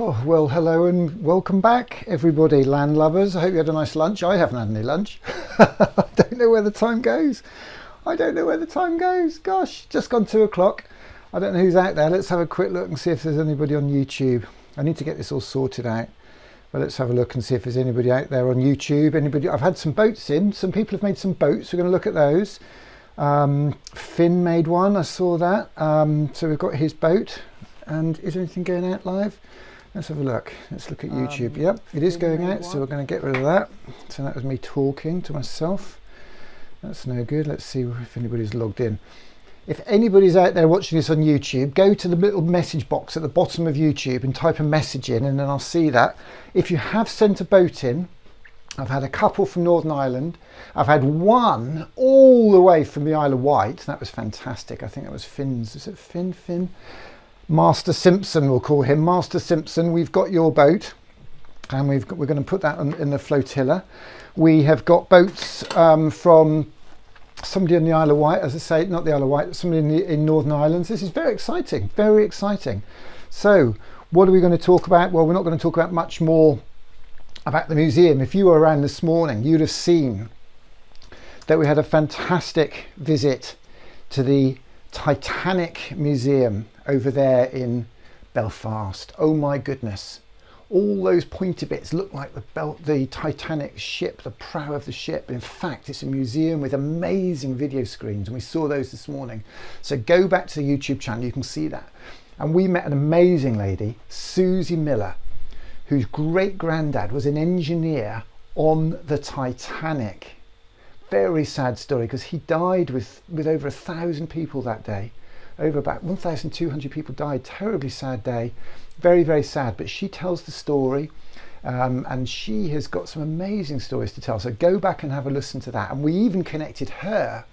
Oh, well, hello and welcome back, everybody, land lovers. I hope you had a nice lunch. I haven't had any lunch. I don't know where the time goes. Gosh, just gone 2 o'clock. I don't know who's out there. Let's have a quick look and see if there's anybody on YouTube. I need to get this all sorted out. But let's have a look and see if there's anybody out there on YouTube. I've had some boats in. Some people have made some boats. We're going to look at those. Finn made one. I saw that. So we've got his boat. And is anything going out live? Let's have a look. Let's look at YouTube. Yep, it is going out, so we're going to get rid of that. So that was me talking to myself. That's no good. Let's see if anybody's logged in. If anybody's out there watching this on YouTube, go to the little message box at the bottom of YouTube and type a message in, and then I'll see that. If you have sent a boat in, I've had a couple from Northern Ireland. I've had one all the way from the Isle of Wight. That was fantastic. I think that was Finn's. Is it Finn? Master Simpson, we'll call him. Master Simpson, we've got your boat, and we're going to put that in the flotilla. We have got boats from somebody on the Isle of Wight, as I say, not the Isle of Wight, somebody in Northern Ireland. This is very exciting, very exciting. So what are we going to talk about? Well, we're not going to talk about much more about the museum. If you were around this morning, you'd have seen that we had a fantastic visit to the Titanic Museum over there in Belfast. Oh my goodness, all those pointy bits look like the Titanic ship, the prow of the ship. In fact, it's a museum with amazing video screens, and we saw those this morning. So go back to the YouTube channel, you can see that. And we met an amazing lady, Susie Miller, whose great granddad was an engineer on the Titanic. Very sad story, because he died with over 1,000 people that day. Over about 1,200 people died. Terribly sad day. Very, very sad. But she tells the story, and she has got some amazing stories to tell. So go back and have a listen to that. And we even connected her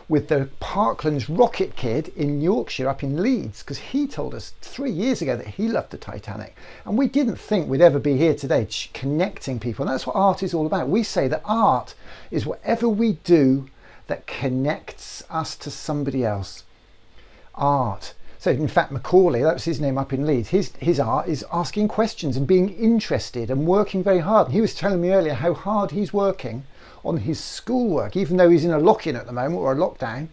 with the Parklands Rocket Kid in Yorkshire, up in Leeds, because he told us 3 years ago that he loved the Titanic. And we didn't think we'd ever be here today connecting people. And that's what art is all about. We say that art is whatever we do that connects us to somebody else. Art. So in fact, Macaulay, that was his name up in Leeds, his art is asking questions and being interested and working very hard. And he was telling me earlier how hard he's working on his schoolwork, even though he's in a lock-in at the moment, or a lockdown.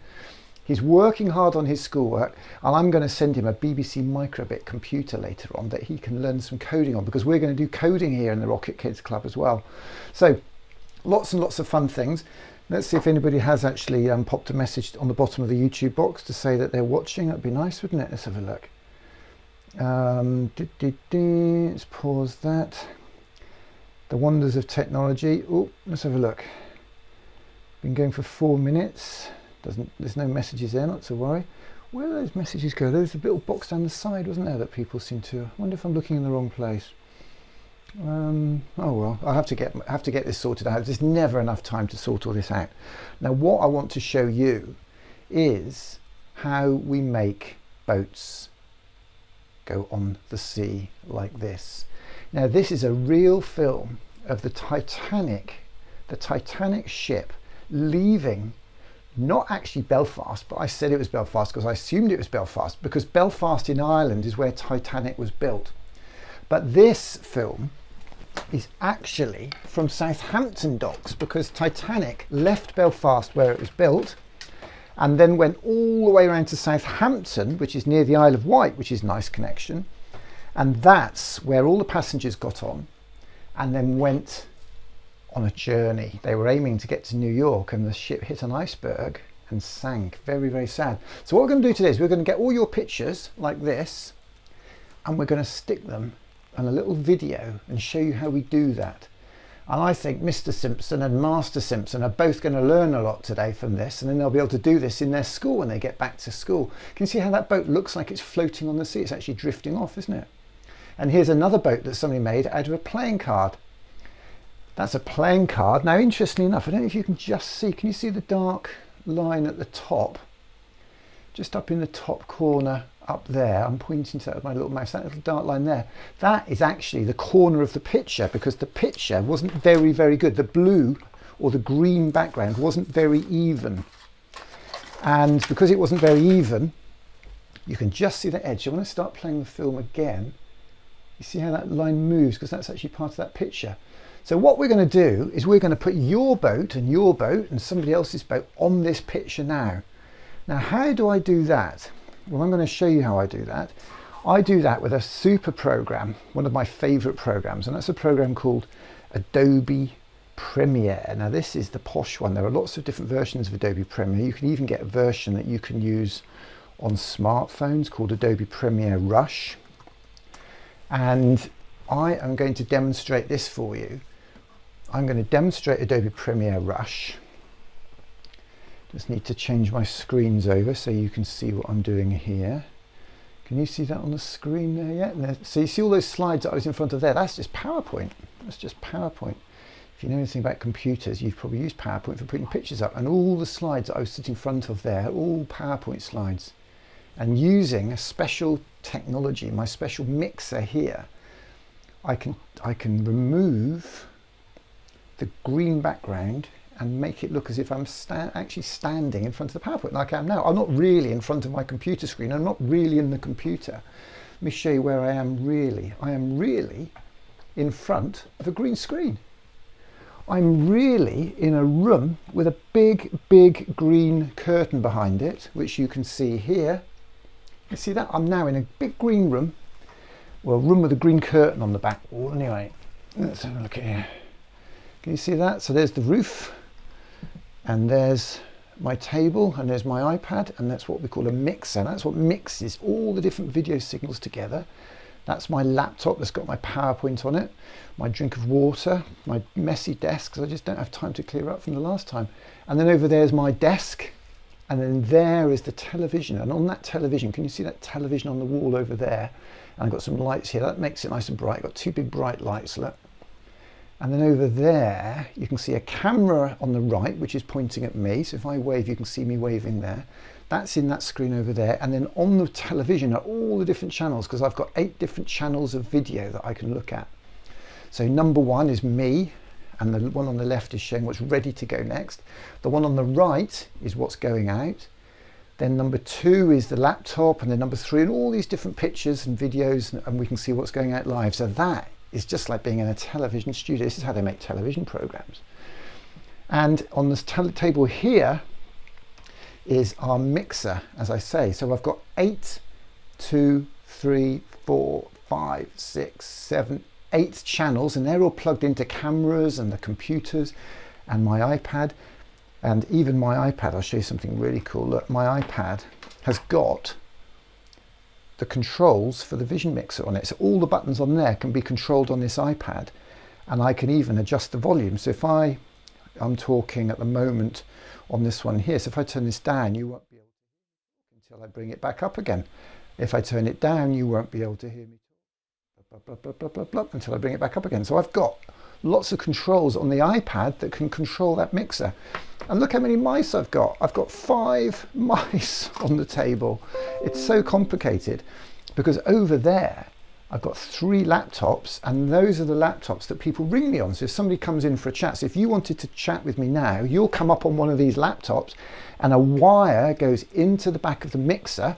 He's working hard on his schoolwork, and I'm going to send him a BBC Microbit computer later on that he can learn some coding on, because we're going to do coding here in the Rocket Kids Club as well. So lots and lots of fun things. Let's see if anybody has actually popped a message on the bottom of the YouTube box to say that they're watching. That'd be nice, wouldn't it? Let's have a look. Let's pause that. The wonders of technology. Oh, let's have a look. Been going for 4 minutes. There's no messages there, not to worry. Where do those messages go? There's a little box down the side, wasn't there, that people seem to. I wonder if I'm looking in the wrong place. Oh well, I'll have to get this sorted out. There's never enough time to sort all this out. Now, what I want to show you is how we make boats go on the sea like this. Now, this is a real film of the Titanic ship leaving, not actually Belfast, but I said it was Belfast because I assumed it was Belfast, because Belfast in Ireland is where Titanic was built. But this film is actually from Southampton docks, because Titanic left Belfast where it was built and then went all the way around to Southampton, which is near the Isle of Wight, which is a nice connection. And that's where all the passengers got on and then went on a journey. They were aiming to get to New York, and the ship hit an iceberg and sank. Very, very sad. So what we're going to do today is we're going to get all your pictures like this, and we're going to stick them on a little video and show you how we do that. And I think Mr. Simpson and Master Simpson are both going to learn a lot today from this, and then they'll be able to do this in their school when they get back to school. Can you see how that boat looks like it's floating on the sea? It's actually drifting off, isn't it? And here's another boat that somebody made out of a playing card. That's a playing card. Now, interestingly enough, I don't know if you can just see, can you see the dark line at the top? Just up in the top corner up there, I'm pointing to that with my little mouse, that little dark line there. That is actually the corner of the picture, because the picture wasn't very, very good. The blue or the green background wasn't very even. And because it wasn't very even, you can just see the edge. So when I start playing the film again, You see how that line moves, because that's actually part of that picture. So what we're going to do is we're going to put your boat and somebody else's boat on this picture now. Now, how do I do that? Well, I'm going to show you how I do that. I do that with a super program, one of my favorite programs, and that's a program called Adobe Premiere. Now, this is the posh one. There are lots of different versions of Adobe Premiere. You can even get a version that you can use on smartphones called Adobe Premiere Rush. And I am going to demonstrate this for you. I'm going to demonstrate Adobe Premiere Rush. Just need to change my screens over so you can see what I'm doing here. Can you see that on the screen there yet? So you see all those slides that I was in front of there? That's just PowerPoint. That's just PowerPoint. If you know anything about computers, you've probably used PowerPoint for putting pictures up. And all the slides that I was sitting in front of there, all PowerPoint slides. And using a special technology, my special mixer here, I can remove the green background and make it look as if I'm actually standing in front of the PowerPoint like I am now. I'm not really in front of my computer screen. I'm not really in the computer. Let me show you where I am really. I am really in front of a green screen. I'm really in a room with a big green curtain behind it, which you can see here. You see that? I'm now in a big green room. Well, a room with a green curtain on the back. Well, anyway, let's have a look at here. Can you see that? So there's the roof, and there's my table, and there's my iPad, and that's what we call a mixer. That's what mixes all the different video signals together. That's my laptop that's got my PowerPoint on it, my drink of water, my messy desk, because I just don't have time to clear up from the last time. And then over there's my desk, and then there is the television. And on that television, can you see that television on the wall over there? And I've got some lights here. That makes it nice and bright. I've got two big bright lights, look. And then over there, you can see a camera on the right, which is pointing at me. So if I wave, you can see me waving there. That's in that screen over there. And then on the television are all the different channels, because I've got 8 different channels of video that I can look at. So number 1 is me, and the one on the left is showing what's ready to go next. The one on the right is what's going out. Then number 2 is the laptop, and then number 3, and all these different pictures and videos, and we can see what's going out live. So that is just like being in a television studio. This is how they make television programs. And on this table here is our mixer, as I say. So I've got 8, 2, 3, 4, 5, 6, 7, 8 channels, and they're all plugged into cameras and the computers and my iPad. And even my iPad, I'll show you something really cool. Look, my iPad has got the controls for the vision mixer on it. So all the buttons on there can be controlled on this iPad, and I can even adjust the volume. So if I'm talking at the moment on this one here, so if I turn this down, you won't be able to hear until I bring it back up again. If I turn it down, you won't be able to hear me until I bring it back up again. So I've got lots of controls on the iPad that can control that mixer. And look how many mice I've got. I've got 5 mice on the table. It's so complicated because over there I've got 3 laptops, and those are the laptops that people ring me on. So if somebody comes in for a chat, so if you wanted to chat with me now, you'll come up on one of these laptops, and a wire goes into the back of the mixer,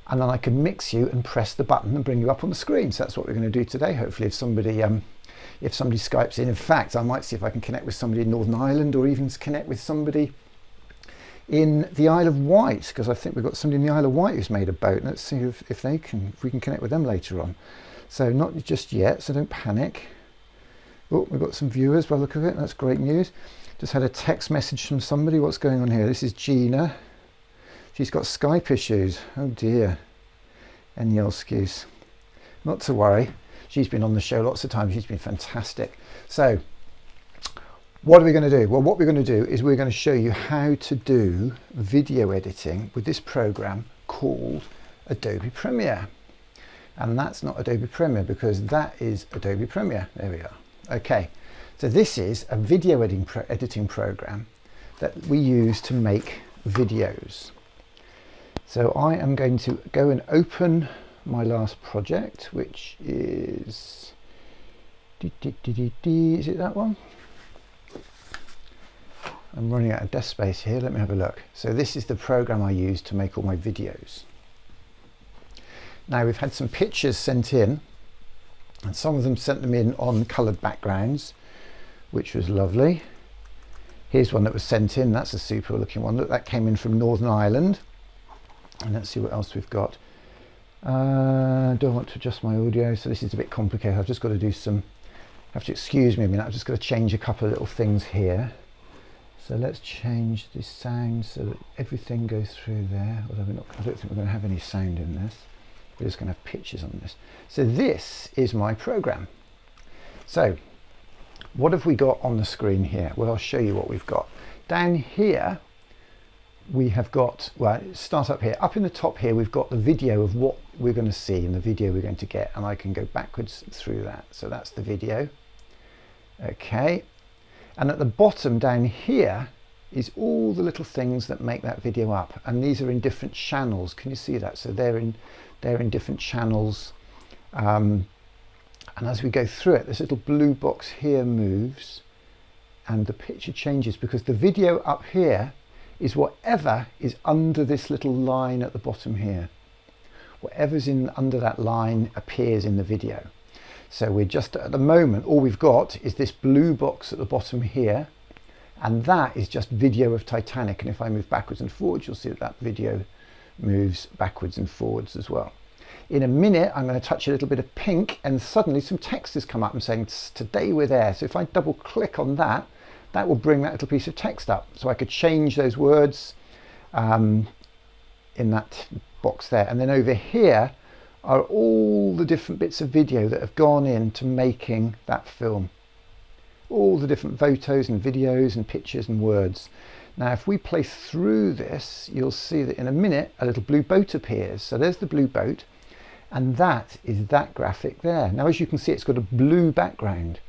and then I can mix you and press the button and bring you up on the screen. So that's what we're going to do today. Hopefully if somebody Skypes in fact, I might see if I can connect with somebody in Northern Ireland, or even connect with somebody in the Isle of Wight, because I think we've got somebody in the Isle of Wight who's made a boat. Let's see if we can connect with them later on. So not just yet, so don't panic. Oh, we've got some viewers by the look of it. That's great news. Just had a text message from somebody. What's going on here? This is Gina. She's got Skype issues. Oh dear. Any excuse. Not to worry. She's been on the show lots of times. She's been fantastic. So what are we going to do? Well, what we're going to do is we're going to show you how to do video editing with this program called Adobe Premiere. And that's not Adobe Premiere, because that is Adobe Premiere. There we are. Okay, so this is a video editing program that we use to make videos. So I am going to go and open my last project, which is, is it that one? I'm running out of desk space here. Let me have a look. So this is the program I use to make all my videos. Now we've had some pictures sent in And some of them sent them in on coloured backgrounds, which was lovely. Here's one that was sent in. That's a super looking one. Look, that came in from Northern Ireland. And let's see what else we've got. Do I want to adjust my audio? So this is a bit complicated. I've just got to do some, have to excuse me a minute. I've just got to change a couple of little things here. So let's change the sound so that everything goes through there. Although I don't think we're going to have any sound in this. We're just going to have pictures on this. So this is my program. So what have we got on the screen here? Well, I'll show you what we've got. Down here, we have got, well, start up here. Up in the top here, we've got the video of what we're going to see and the video we're going to get. And I can go backwards through that. So that's the video. Okay. And at the bottom down here is all the little things that make that video up. And these are in different channels. Can you see that? So they're in different channels. And as we go through it, this little blue box here moves and the picture changes because the video up here is whatever is under this little line at the bottom here. Whatever's under that line appears in the video. So we're just at the moment, all we've got is this blue box at the bottom here, and that is just video of Titanic. And if I move backwards and forwards, you'll see that that video moves backwards and forwards as well. In a minute, I'm going to touch a little bit of pink and suddenly some text has come up and saying, today we're there. So if I double click on that, that will bring that little piece of text up. So I could change those words in that box there. And then over here are all the different bits of video that have gone into making that film. All the different photos and videos and pictures and words. Now, if we play through this, you'll see that in a minute, a little blue boat appears. So there's the blue boat. And that is that graphic there. Now, as you can see, it's got a blue background.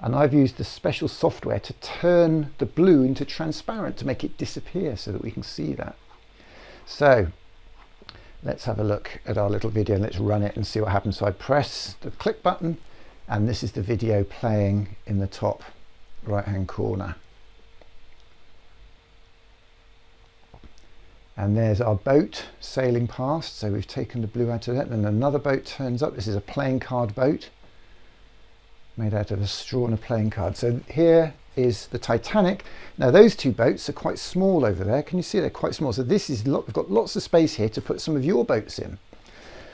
And I've used the special software to turn the blue into transparent to make it disappear so that we can see that. So let's have a look at our little video and let's run it and see what happens. So I press the click button and this is the video playing in the top right hand corner. And there's our boat sailing past. So we've taken the blue out of it and another boat turns up. This is a playing card boat made out of a straw and a playing card. So here is the Titanic. Now those two boats are quite small over there. Can you see they're quite small? So this is, we've got lots of space here to put some of your boats in.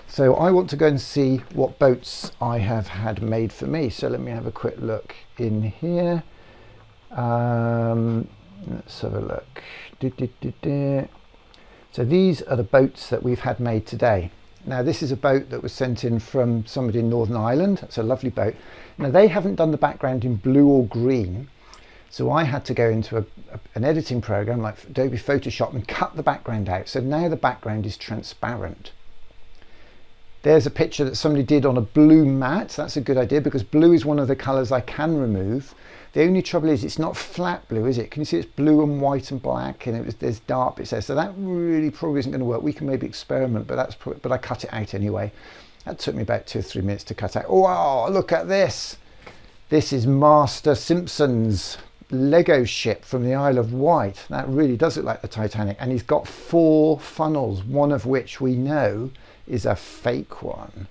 So I want to go and see what boats I have had made for me. So let me have a quick look in here. Let's have a look. So these are the boats that we've had made today. Now this is a boat that was sent in from somebody in Northern Ireland. It's a lovely boat. Now they haven't done the background in blue or green. So I had to go into an editing program like Adobe Photoshop and cut the background out. So now the background is transparent. There's a picture that somebody did on a blue mat. That's a good idea because blue is one of the colors I can remove. The only trouble is it's not flat blue, is it? Can you see it's blue and white and black and there's dark bits there. So that really probably isn't going to work. We can maybe experiment, but I cut it out anyway. That took me about 2 or 3 minutes to cut out. Oh, wow, look at this. This is Master Simpson's Lego ship from the Isle of Wight. That really does look like the Titanic. And he's got 4 funnels, one of which we know is a fake one.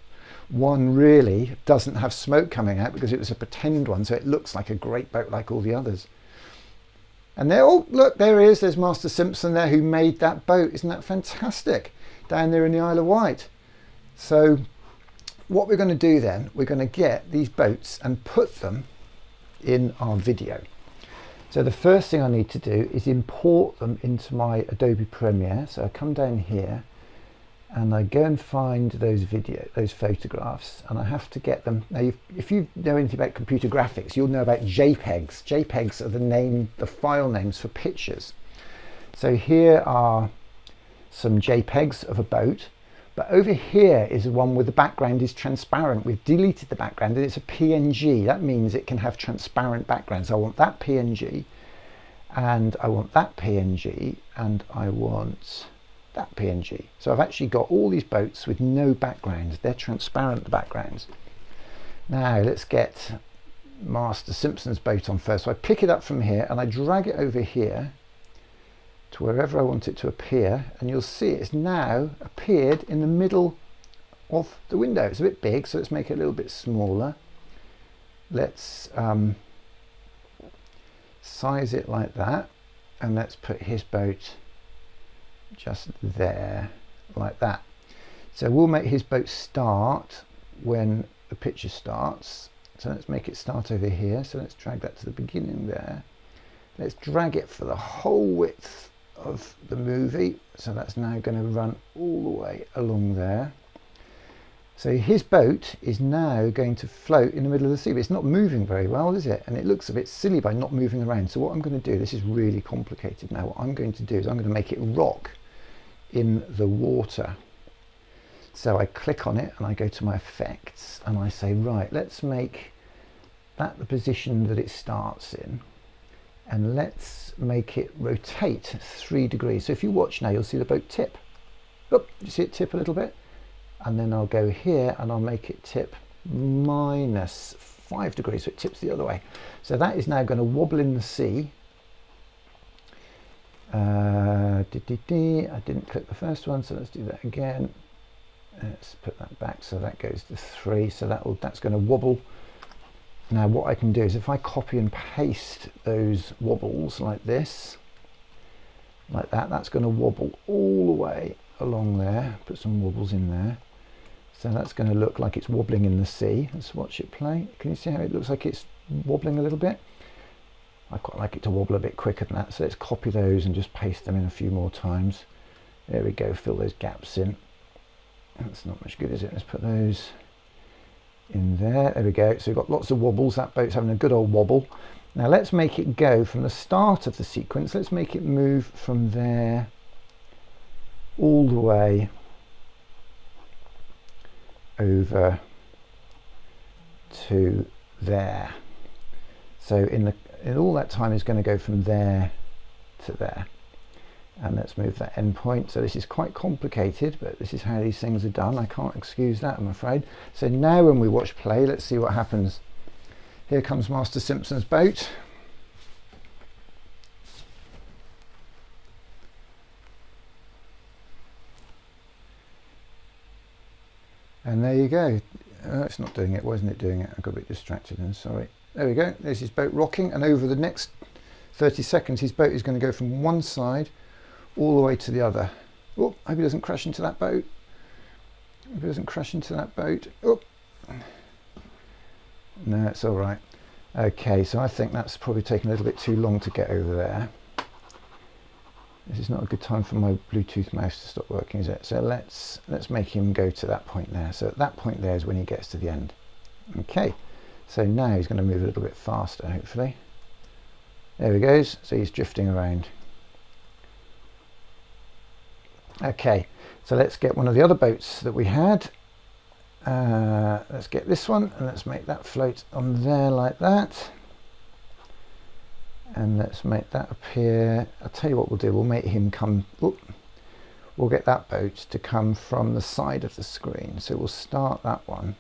One really doesn't have smoke coming out because it was a pretend one, so it looks like a great boat like all the others. And there, oh look, there he is. There's Master Simpson there who made that boat. Isn't that fantastic? Down there in the Isle of Wight. So what we're going to do then, we're going to get these boats and put them in our video. So the first thing I need to do is import them into my Adobe Premiere. So I come down here and I go and find those photographs, and I have to get them. Now, if you know anything about computer graphics, you'll know about JPEGs. JPEGs are the file names for pictures. So here are some JPEGs of a boat, but over here is the one where the background is transparent. We've deleted the background and it's a PNG. That means it can have transparent backgrounds. I want that PNG, and I want that PNG, and I want that PNG. So I've actually got all these boats with no backgrounds. They're transparent backgrounds. Now let's get Master Simpson's boat on first. So I pick it up from here and I drag it over here to wherever I want it to appear, and you'll see it's now appeared in the middle of the window. It's a bit big, so let's make it a little bit smaller. Let's size it like that, and let's put his boat just there, like that. So we'll make his boat start when the picture starts. So let's make it start over here. So let's drag that to the beginning there. Let's drag it for the whole width of the movie. So that's now going to run all the way along there. So his boat is now going to float in the middle of the sea, but it's not moving very well, is it? And it looks a bit silly by not moving around. So what I'm going to do, this is really complicated now, what I'm going to do is I'm going to make it rock in the water. So I click on it and I go to my effects and I say, right, let's make that the position that it starts in, and let's make it rotate 3 degrees. So if you watch now, you'll see the boat tip. Oh, you see it tip a little bit? And then I'll go here and I'll make it tip -5 degrees, so it tips the other way. So that is now going to wobble in the sea. I didn't click the first one, so let's do that again. Let's put that back so that goes to 3. So that's going to wobble. Now what I can do is if I copy and paste those wobbles like this, like that, that's going to wobble all the way along there. Put some wobbles in there. So that's going to look like it's wobbling in the sea. Let's watch it play. Can you see how it looks like it's wobbling a little bit? I quite like it to wobble a bit quicker than that. So let's copy those and just paste them in a few more times. There we go, fill those gaps in. That's not much good, is it? Let's put those in there. There we go. So we've got lots of wobbles. That boat's having a good old wobble. Now let's make it go from the start of the sequence. Let's make it move from there all the way over to there. So in all that time is going to go from there to there. And let's move that end point. So this is quite complicated, but this is how these things are done. I can't excuse that, I'm afraid. So now when we watch play, let's see what happens. Here comes Master Simpson's boat. And there you go. It's not doing it. Why isn't it doing it? I got a bit distracted then, sorry. There we go. There's his boat rocking, and over the next 30 seconds his boat is going to go from one side all the way to the other. Oh, I hope he doesn't crash into that boat. I hope he doesn't crash into that boat. Oh. No, it's all right. Okay, so I think that's probably taken a little bit too long to get over there. This is not a good time for my Bluetooth mouse to stop working, is it? So let's make him go to that point there. So at that point there is when he gets to the end. Okay, so now he's going to move a little bit faster, hopefully. There he goes. So he's drifting around. Okay, so let's get one of the other boats that we had. Let's get this one and let's make that float on there like that. And let's make that appear. I'll tell you what we'll do, we'll make him come, we'll get that boat to come from the side of the screen. So we'll start that one.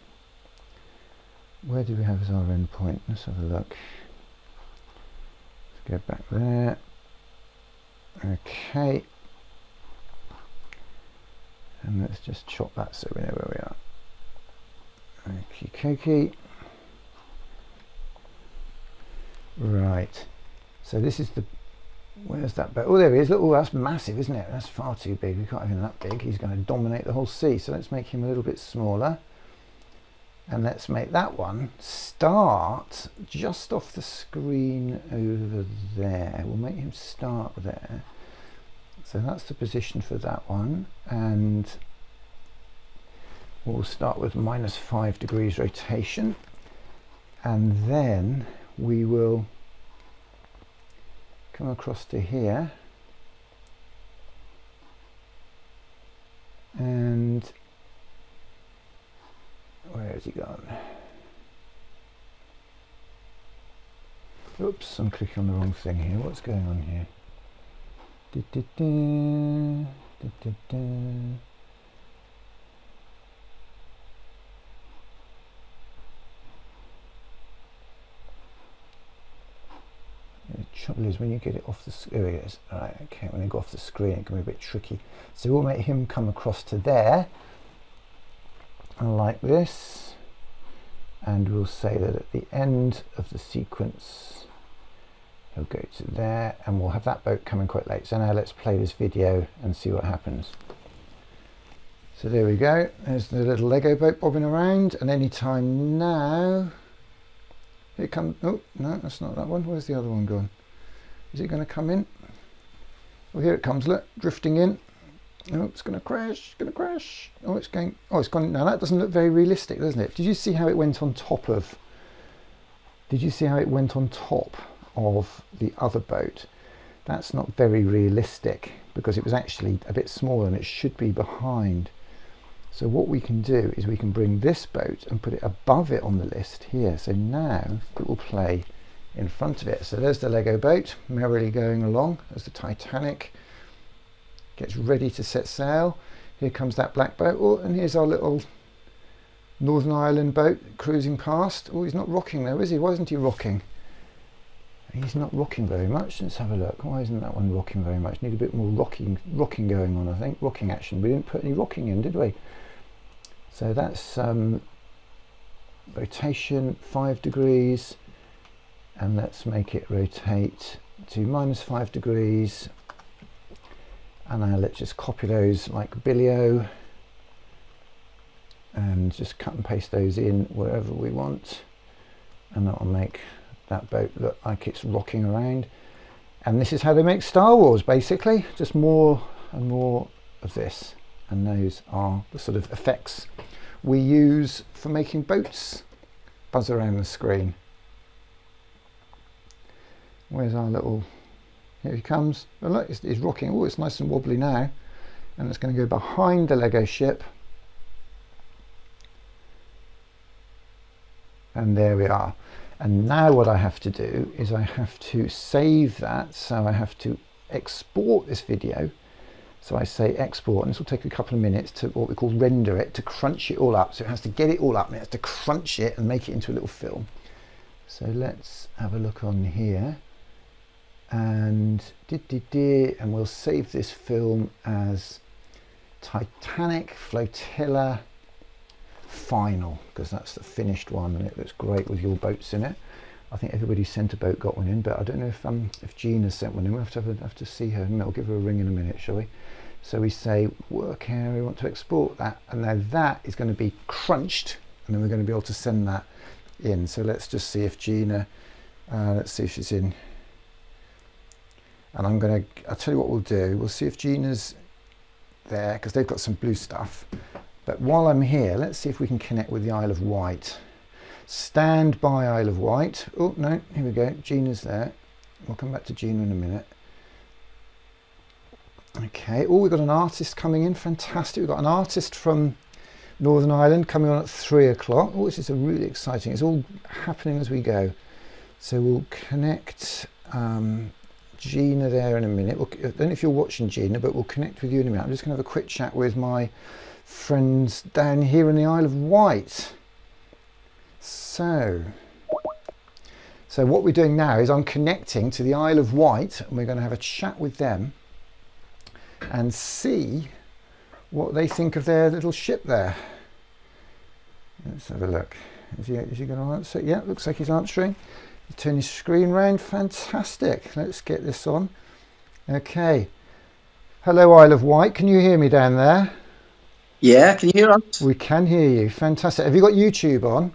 Where do we have as our end point? Let's have a look. Let's go back there. Okay. And let's just chop that so we know where we are. Okie dokie. Right. So this is the, where's that boat? Oh, there he is. Look, oh, that's massive, isn't it? That's far too big. We can't have him that big. He's going to dominate the whole sea. So let's make him a little bit smaller. And let's make that one start just off the screen over there. We'll make him start there. So that's the position for that one. And we'll start with -5 degrees rotation. And then we will come across to here and where has he gone? Oops, I'm clicking on the wrong thing here. What's going on here? The trouble is when you get it off the, there it is. All right, okay, when you go off the screen it can be a bit tricky. So we'll make him come across to there, like this, and we'll say that at the end of the sequence he'll go to there, and we'll have that boat coming quite late. So now let's play this video and see what happens. So there we go, there's the little Lego boat bobbing around, and any time now, here it comes. Oh no, that's not that one. Where's the other one gone? Is it going to come in? Well, here it comes, look, drifting in. Oh, it's going to crash, it's going to crash. Oh, it's going, oh, it's gone. Now that doesn't look very realistic, doesn't it? Did you see how it went on top of, the other boat? That's not very realistic because it was actually a bit smaller and it should be behind. So what we can do is we can bring this boat and put it above it on the list here. So now it will play in front of it. So there's the Lego boat merrily going along as the Titanic gets ready to set sail. Here comes that black boat. Oh, and here's our little Northern Ireland boat cruising past. Oh, he's not rocking though, is he? Why isn't he rocking? He's not rocking very much. Let's have a look. Why isn't that one rocking very much? Need a bit more rocking going on, I think. Rocking action. We didn't put any rocking in, did we? So that's rotation 5 degrees, and let's make it rotate to -5 degrees. And now let's just copy those like Billio and just cut and paste those in wherever we want, and that will make that boat look like it's rocking around. And this is how they make Star Wars, basically, just more and more of this, and those are the sort of effects we use for making boats buzz around the screen. Where's our little, here he comes. Oh look, it's rocking. Oh, it's nice and wobbly now, and it's going to go behind the Lego ship, and there we are. And now what I have to do is I have to save that, so I have to export this video. So I say export, and this will take a couple of minutes to what we call render it, to crunch it all up. So it has to get it all up and it has to crunch it and make it into a little film. So let's have a look on here, and and we'll save this film as Titanic Flotilla Final, because that's the finished one and it looks great with your boats in it. I think everybody sent a boat got one in, but I don't know if Gina's sent one in. We'll have to see her, and I'll give her a ring in a minute, shall we? So we say work area, we want to export that, and now that is going to be crunched, and then we're going to be able to send that in. So let's just see if Gina, let's see if she's in. And I'll tell you what we'll do. We'll see if Gina's there, because they've got some blue stuff. But while I'm here, let's see if we can connect with the Isle of Wight. Stand by Isle of Wight. Oh no, here we go. Gina's there. We'll come back to Gina in a minute. Okay. Oh, we've got an artist coming in. Fantastic. We've got an artist from Northern Ireland coming on at 3 o'clock. Oh, this is really exciting. It's all happening as we go. So we'll connect Gina there in a minute. I don't know if you're watching, Gina, but we'll connect with you in a minute. I'm just going to have a quick chat with my friends down here in the Isle of Wight. So what we're doing now is I'm connecting to the Isle of Wight, and we're going to have a chat with them and see what they think of their little ship there. Let's have a look. Is he going to answer? Yeah, looks like he's answering. Turn his screen round. Fantastic. Let's get this on. Okay. Hello, Isle of Wight. Can you hear me down there? Yeah, can you hear us? We can hear you. Fantastic. Have you got YouTube on?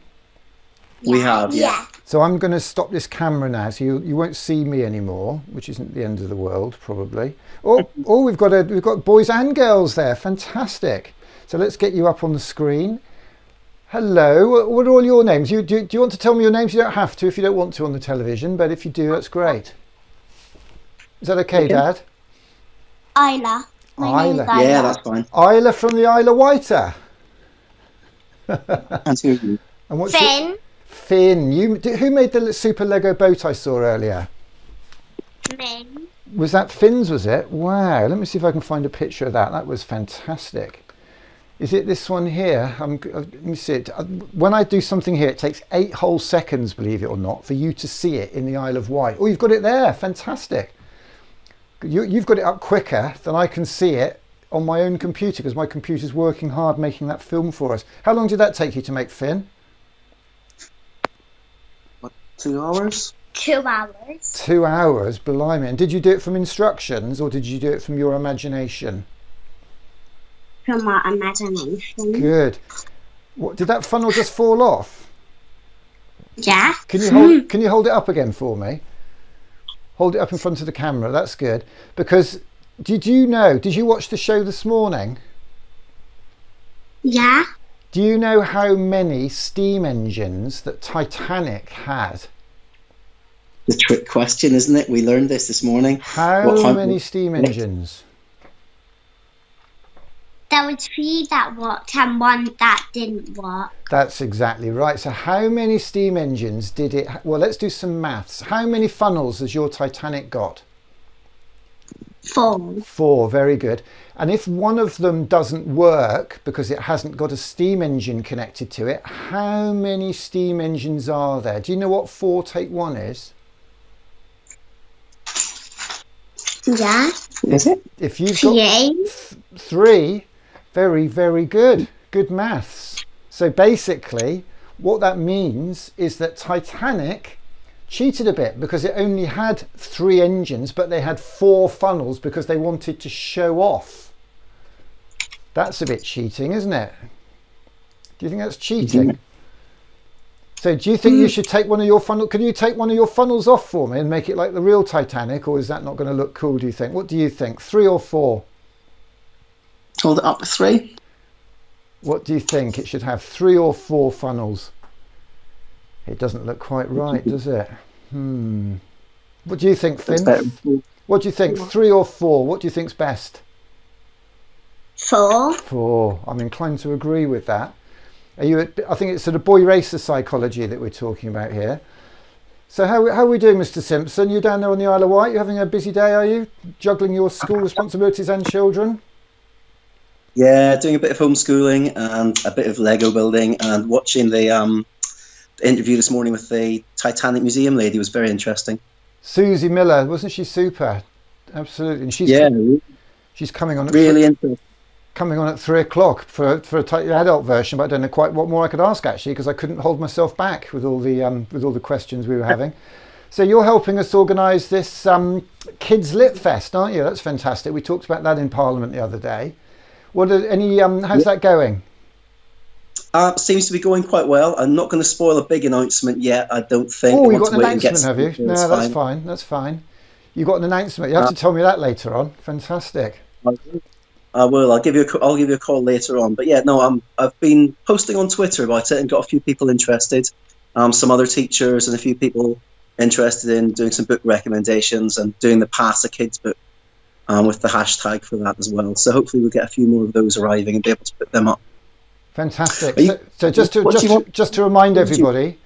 We have, yeah. So I'm going to stop this camera now, so you won't see me anymore, which isn't the end of the world, probably. Oh, we've got boys and girls there. Fantastic. So let's get you up on the screen. Hello. What are all your names? Do you want to tell me your names? You don't have to if you don't want to on the television, but if you do, that's great. Is that okay, Dad? Isla. Isla. Yeah, that's fine. Isla from the Isle of Wight. And what's Finn. Finn. Who made the super Lego boat I saw earlier? Finn. Was that Finn's, was it? Wow. Let me see if I can find a picture of that. That was fantastic. Is it this one here? Let me see it. When I do something here, it takes 8 whole seconds, believe it or not, for you to see it in the Isle of Wight. Oh, you've got it there. Fantastic. You've got it up quicker than I can see it on my own computer because my computer's working hard making that film for us. How long did that take you to make, Finn? 2 hours? 2 hours. 2 hours, blimey. And did you do it from instructions or did you do it from your imagination? From our imagination. Good. What, did that funnel just fall off? Yeah. Can you hold it up again for me? Hold it up in front of the camera. That's good. Because did you watch the show this morning? Yeah. Do you know how many steam engines that Titanic had? The trick question, isn't it? We learned this morning. How many steam engines? There was 3 that worked and 1 that didn't work. That's exactly right. So how many steam engines did it... Well, let's do some maths. How many funnels has your Titanic got? 4. 4, very good. And if one of them doesn't work because it hasn't got a steam engine connected to it, how many steam engines are there? Do you know what 4 take 1 is? Yeah. Is it? If you've got 3, very, very good. Good maths. So basically, what that means is that Titanic cheated a bit because it only had 3 engines, but they had 4 funnels because they wanted to show off. That's a bit cheating, isn't it? Do you think that's cheating? So do you think you should take one of your funnels? Can you take one of your funnels off for me and make it like the real Titanic, or is that not going to look cool, do you think? What do you think? 3 or 4? Hold it up to 3. What do you think? It should have 3 or 4 funnels. It doesn't look quite right, does it? What do you think, Finn? What do you think? 3 or 4? What do you think's best? 4. 4. I'm inclined to agree with that. I think it's sort of boy racer psychology that we're talking about here. So how are we doing, Mr. Simpson? You're down there on the Isle of Wight. You're having a busy day, are you? Juggling your school responsibilities and children? Yeah, doing a bit of homeschooling and a bit of Lego building and watching the interview this morning with the Titanic Museum lady was very interesting. Susie Miller, wasn't she super? Absolutely. And she's coming on at really interesting. Coming on at 3 o'clock for a adult version, but I don't know quite what more I could ask actually because I couldn't hold myself back with all the questions we were having. So you're helping us organise this Kids Lit Fest, aren't you? That's fantastic. We talked about that in Parliament the other day. How's that going? Seems to be going quite well. I'm not going to spoil a big announcement yet, I don't think. Oh, you've got an announcement, have you? No, that's fine. That's fine. You've got an announcement. You have to tell me that later on. Fantastic. I will. I'll give you a call later on. But yeah, no, I've been posting on Twitter about it and got a few people interested. Some other teachers and a few people interested in doing some book recommendations and doing the Pass a Kids book with the hashtag for that as well. So hopefully we'll get a few more of those arriving and be able to put them up. Fantastic. So just to remind everybody,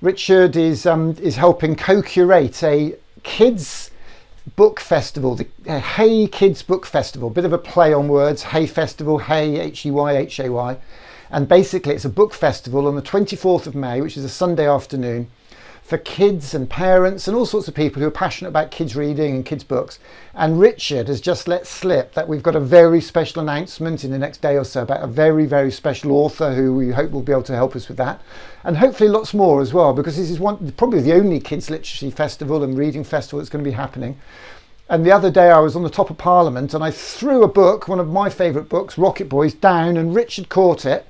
Richard is helping co-curate a kids book festival, the Hay Kids Book Festival. Bit of a play on words. Hay Festival, Hay, H-E-Y, and basically it's a book festival on the 24th of May, which is a Sunday afternoon, for kids and parents and all sorts of people who are passionate about kids reading and kids books. And Richard has just let slip that we've got a very special announcement in the next day or so about a very, very special author who we hope will be able to help us with that, and hopefully lots more as well, because this is probably the only kids literacy festival and reading festival that's going to be happening. And the other day I was on the top of Parliament and I threw a book, one of my favourite books, Rocket Boys, down, and Richard caught it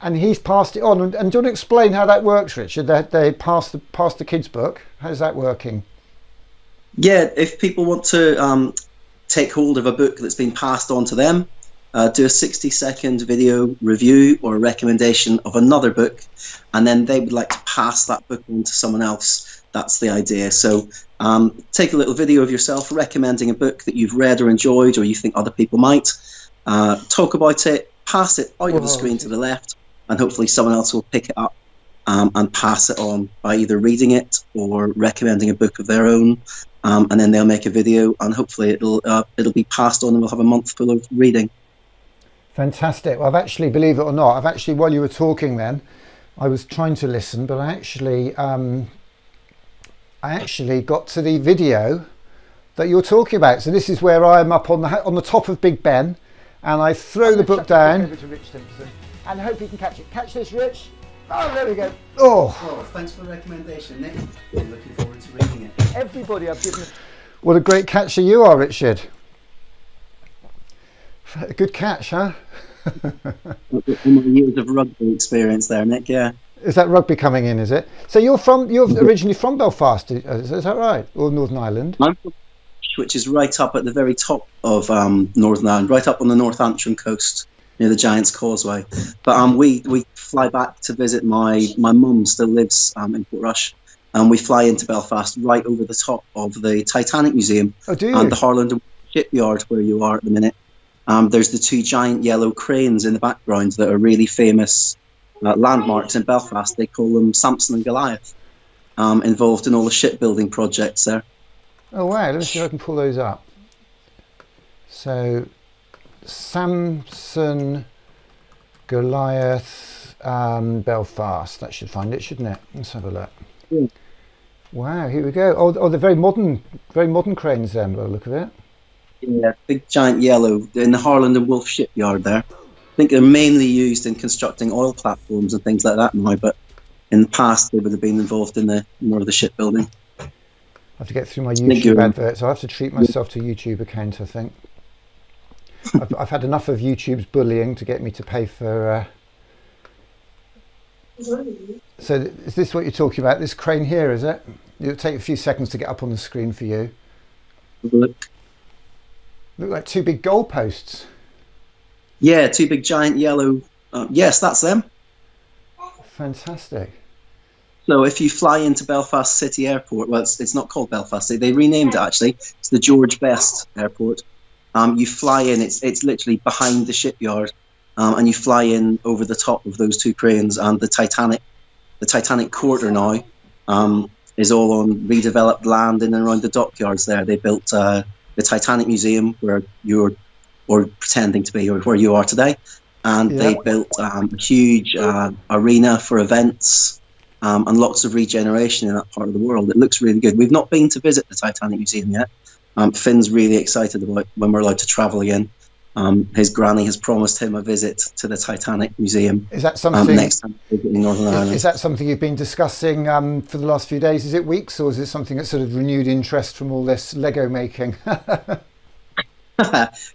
and he's passed it on. And do you want to explain how that works, Richard? That they pass the kids' book. How's that working? Yeah, if people want to take hold of a book that's been passed on to them, do a 60-second video review or a recommendation of another book, and then they would like to pass that book on to someone else. That's the idea. So take a little video of yourself recommending a book that you've read or enjoyed or you think other people might. Talk about it, pass it out of the screen to the left, and hopefully someone else will pick it up and pass it on by either reading it or recommending a book of their own. And then they'll make a video, and hopefully it'll be passed on, and we'll have a month full of reading. Fantastic. Well, I've actually, believe it or not, while you were talking then, I was trying to listen, but I actually got to the video that you're talking about. So this is where I'm up on the top of Big Ben, and I throw the book down. Over to Rich Simpson, and hope he can catch it. Catch this, Rich. Oh, there we go. Oh, thanks for the recommendation, Nick. I'm looking forward to reading it. Everybody I've given. What a great catcher you are, Richard. A good catch, huh? All my years of rugby experience there, Nick. Yeah. Is that rugby coming in? Is it? So you're originally from Belfast, is that right, or Northern Ireland? I'm from, which is right up at the very top of Northern Ireland, right up on the North Antrim coast near the Giant's Causeway. But we fly back to visit my mum. Still lives in Portrush, and we fly into Belfast right over the top of the Titanic Museum. Oh, do you? And the Harland shipyard where you are at the minute. There's the two giant yellow cranes in the background that are really famous landmarks in Belfast. They call them Samson and Goliath, involved in all the shipbuilding projects there. Oh wow, let me see if I can pull those up. So, Samson, Goliath, Belfast, that should find it, shouldn't it? Let's have a look. Yeah. Wow, here we go. Oh, they're very modern cranes then, by the look of it. Yeah, big giant yellow in the Harland and Wolff shipyard there. I think they're mainly used in constructing oil platforms and things like that now, but in the past they would have been involved in the more of the shipbuilding. I have to get through my YouTube adverts. I have to treat myself to a YouTube account, I think. I've had enough of YouTube's bullying to get me to pay for... So is this what you're talking about? This crane here, is it? It'll take a few seconds to get up on the screen for you. Look like two big goalposts. Yeah, two big giant yellow... yes, that's them. Fantastic. So if you fly into Belfast City Airport, well, it's not called Belfast City, they renamed it actually. It's the George Best Airport. You fly in, it's literally behind the shipyard, and you fly in over the top of those two cranes, and the Titanic Quarter now is all on redeveloped land in and around the dockyards there. They built the Titanic Museum where you're, or pretending to be, or where you are today, and they built a huge arena for events. And lots of regeneration in that part of the world. It looks really good. We've not been to visit the Titanic Museum yet. Finn's really excited about when we're allowed to travel again. His granny has promised him a visit to the Titanic Museum. Is that something next time we visit Northern Ireland? Is that something you've been discussing for the last few days? Is it weeks, or is it something that's sort of renewed interest from all this Lego making?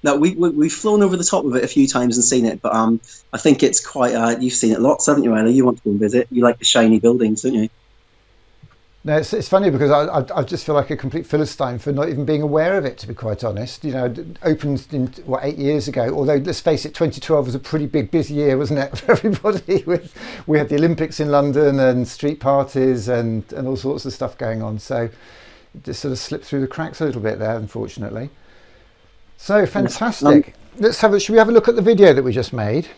No, we've flown over the top of it a few times and seen it, but I think it's quite. You've seen it lots, haven't you, Anna? You want to go and visit. You like the shiny buildings, don't you? No, it's funny because I just feel like a complete Philistine for not even being aware of it, to be quite honest. You know, it opened in 8 years ago. Although let's face it, 2012 was a pretty busy year, wasn't it, for everybody? We had the Olympics in London and street parties and all sorts of stuff going on. So it just sort of slipped through the cracks a little bit there, unfortunately. So fantastic. Should we have a look at the video that we just made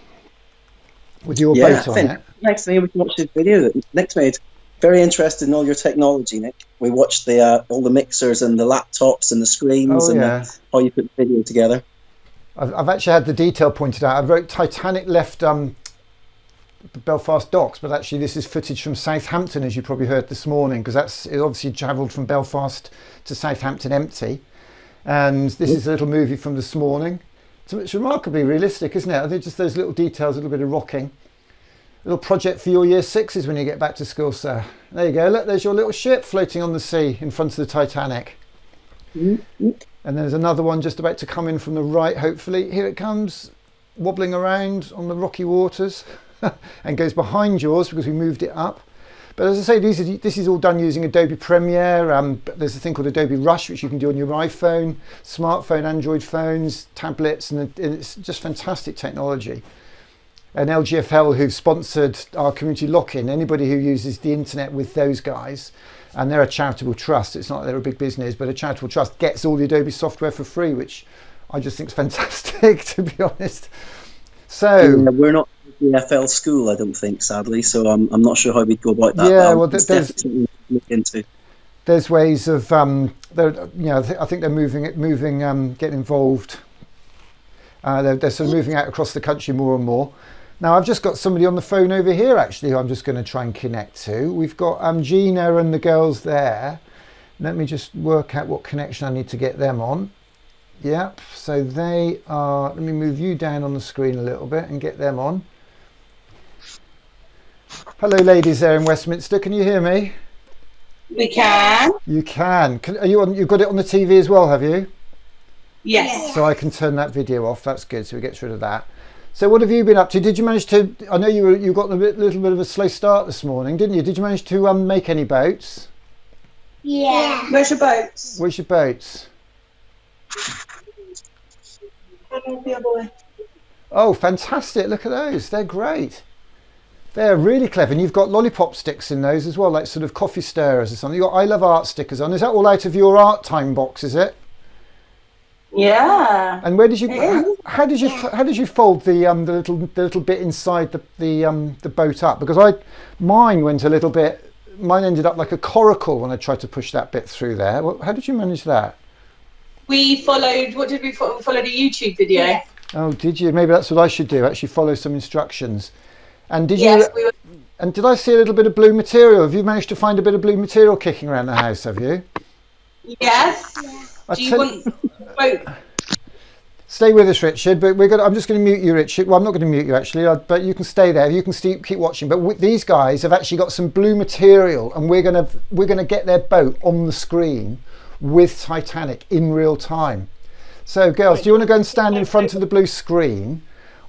with your boat on it? Next thing we can watch this video that Nick's made. Very interested in all your technology, Nick. We watched all the mixers and the laptops and the screens how you put the video together. I've actually had the detail pointed out. I wrote Titanic left Belfast docks, but actually this is footage from Southampton, as you probably heard this morning, because it obviously travelled from Belfast to Southampton empty. And this is a little movie from this morning. So it's remarkably realistic, isn't it? I think just those little details, a little bit of rocking. A little project for your year sixes when you get back to school, sir. There you go. Look, there's your little ship floating on the sea in front of the Titanic. And there's another one just about to come in from the right, hopefully. Here it comes, wobbling around on the rocky waters and goes behind yours because we moved it up. But as I say, this is all done using Adobe Premiere. There's a thing called Adobe Rush, which you can do on your iPhone, smartphone, Android phones, tablets, and it's just fantastic technology. And LGFL, who've sponsored our community lock-in, anybody who uses the internet with those guys, and they're a charitable trust, it's not like they're a big business, but a charitable trust gets all the Adobe software for free, which I just think is fantastic, to be honest. So we're not EFL school, I don't think, sadly. So I'm not sure how we'd go about that. Yeah, well, there's definitely look into. There's ways of I think they're moving, getting involved. They're sort of moving out across the country more and more. Now I've just got somebody on the phone over here actually who I'm just going to try and connect to. We've got Gina and the girls there. Let me just work out what connection I need to get them on. Yep, so they are, let me move you down on the screen a little bit and get them on. Hello ladies there in Westminster, can you hear me? We can. You can. Are you on, you've got it on the TV as well, have you? Yes. So I can turn that video off, that's good, so we get rid of that. So what have you been up to? Did you manage to, I know you got a little bit of a slow start this morning, didn't you? Did you manage to make any boats? Yeah. Where's your boats? Where's your boats? Oh, fantastic. Look at those. They're great. They're really clever. And you've got lollipop sticks in those as well, like sort of coffee stirrers or something. You've got I Love Art stickers on. Is that all out of your art time box, is it? Yeah. And where did you, how did you fold the little bit inside the boat up? Because mine went a little bit, mine ended up like a coracle when I tried to push that bit through there. How did you manage that? We followed, what did we follow? We followed a YouTube video. Yeah. Oh, did you? Maybe that's what I should do, actually follow some instructions. And did Yes, you, and did I see a little bit of blue material? Have you managed to find a bit of blue material kicking around the house, have you? Yes. Do you want boat? Stay with us, Richard, but I'm just going to mute you, Richard. Well, I'm not going to mute you, actually, but you can stay there. You can keep watching. But these guys have actually got some blue material, and we're going to get their boat on the screen with Titanic in real time. So, girls, do you want to go and stand in front of the blue screen?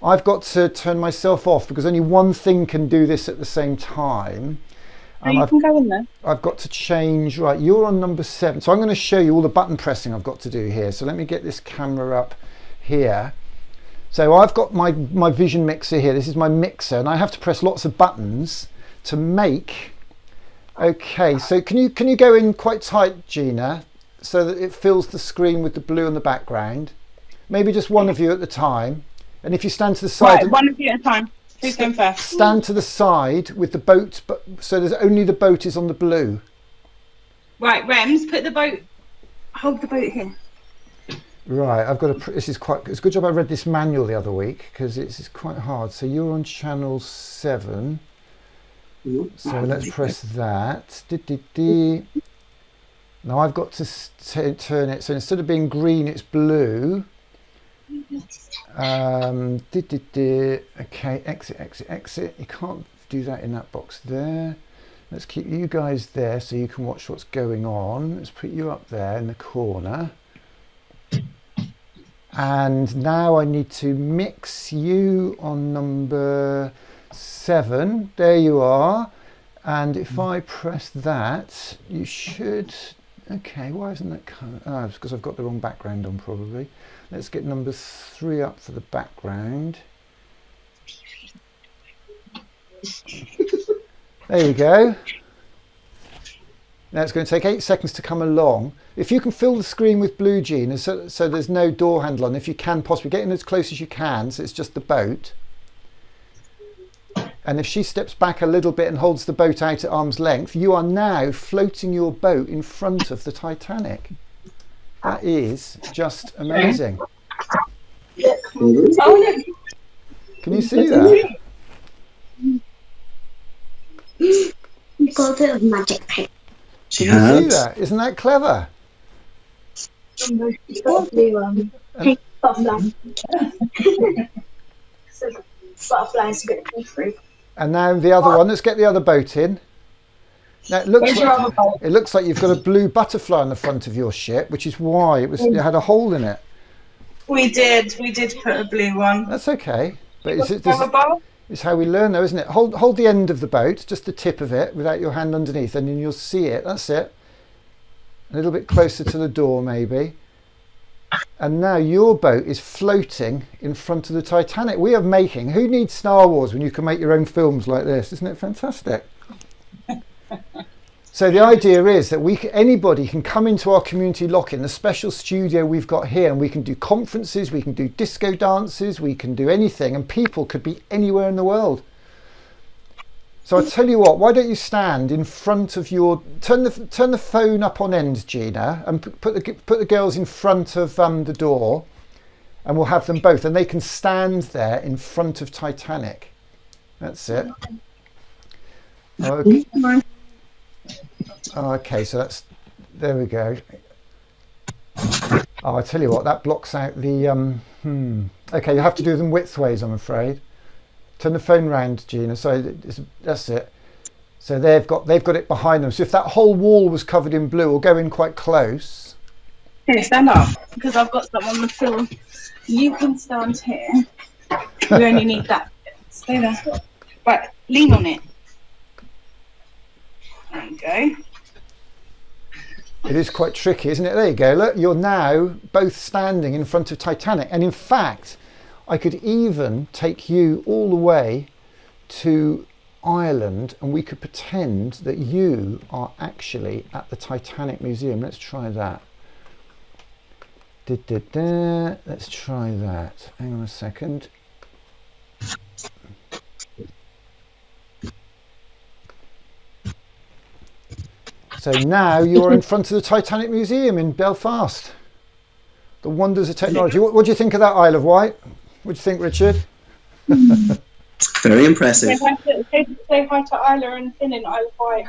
I've got to turn myself off because only one thing can do this at the same time. You can go in there. I've got to change, right, you're on number 7. So I'm going to show you all the button pressing I've got to do here. So let me get this camera up here. So I've got my vision mixer here. This is my mixer, and I have to press lots of buttons to make. Okay, so can you go in quite tight, Gina, so that it fills the screen with the blue in the background? Maybe just one of you at the time. And if you stand to the side, Right, one of you at a time. Who's going first? Stand to the side with the boat, so there's only the boat is on the blue. Right, Rems, hold the boat here. Right, I've got it's a good job I read this manual the other week because it's quite hard. So you're on channel 7. So let's press that. Now I've got to turn it, so instead of being green, it's blue. Okay, exit. You can't do that in that box there. Let's keep you guys there so you can watch what's going on. Let's put you up there in the corner. And now I need to mix you on number 7. There you are. And if I press that, you should... Okay, why isn't that coming? Oh, it's because I've got the wrong background on probably. Let's get number 3 up for the background. There you go. Now it's going to take 8 seconds to come along. If you can fill the screen with blue, Gina, so there's no door handle on, if you can possibly get in as close as you can, so it's just the boat. And if she steps back a little bit and holds the boat out at arm's length, you are now floating your boat in front of the Titanic. That is just amazing. Oh, Can you see that? You got a bit of magic paint. She Can you see has. that? Isn't that clever? It's got a blue pink butterfly. So butterflies are going to be free. And now the other one. Let's get the other boat in. Now it looks like you've got a blue butterfly on the front of your ship, which is why it had a hole in it. we did put a blue one. That's okay. But it's how we learn though, isn't it? Hold the end of the boat, just the tip of it, without your hand underneath, and then you'll see it. That's it. A little bit closer to the door maybe. And now your boat is floating in front of the Titanic. We are making, who needs Star Wars when you can make your own films like this? Isn't it fantastic? So the idea is that anybody can come into our community lock-in, the special studio we've got here, and we can do conferences, we can do disco dances, we can do anything, and people could be anywhere in the world. So I tell you what, why don't you stand in front of turn the phone up on end, Gina, and put the girls in front of the door, and we'll have them both, and they can stand there in front of Titanic. That's it. Okay. Okay, so there we go. Oh, I tell you what, that blocks out the. Okay, you have to do them widthways, I'm afraid. Turn the phone round, Gina. So that's it. So they've got it behind them. So if that whole wall was covered in blue, or go in quite close. Here, stand up, because I've got some on the floor. You can stand here. We only need that. Stay there. Right, lean on it. There you go. It is quite tricky, isn't it? There you go. Look, you're now both standing in front of Titanic. And in fact, I could even take you all the way to Ireland and we could pretend that you are actually at the Titanic Museum. Let's try that. Let's try that. Hang on a second. So now you're in front of the Titanic Museum in Belfast. The wonders of technology. What do you think of that, Isle of Wight? What do you think, Richard? Very impressive. Say hi to Isla and Finn in Isle of Wight.